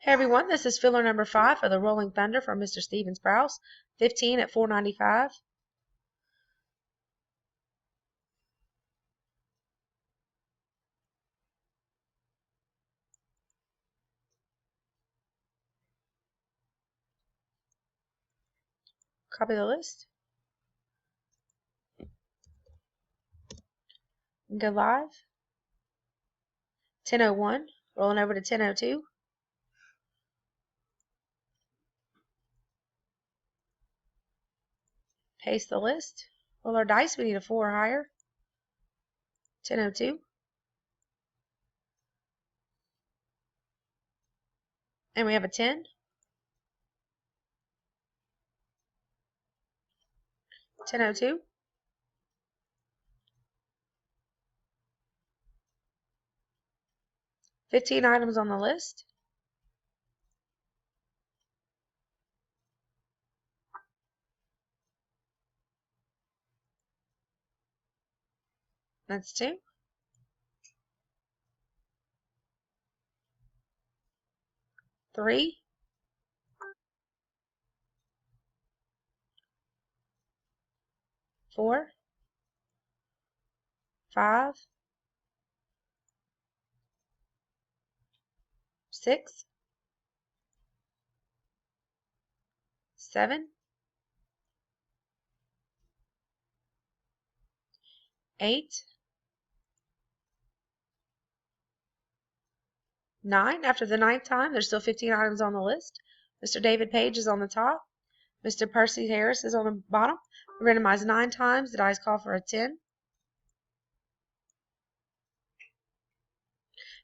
Hey everyone, this is filler number 5 for the Rolling Thunder from Mr. Steven Sprouse, 15 at $4.95. Copy the list. Go live. 10:01, rolling over to 10:02. Paste the list. Roll our dice, we need a 4 or higher. 10:02. And we have a 10. 10:02. 15 items on the list. That's 2. 3. 4. 5. 6. 7. 8. 9. After the 9th time, there's still 15 items on the list. Mr. David Page is on the top. Mr. Percy Harris is on the bottom. Randomized 9 times. The dice call for a 10.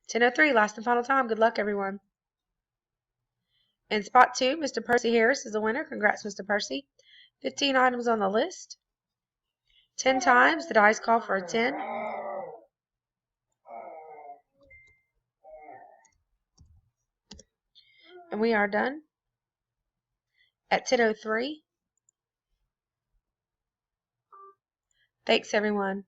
10:03, last and final time. Good luck, everyone. In spot 2, Mr. Percy Harris is the winner. Congrats, Mr. Percy. 15 items on the list. 10 times. The dice call for a 10. And we are done at 10:03. Thanks, everyone.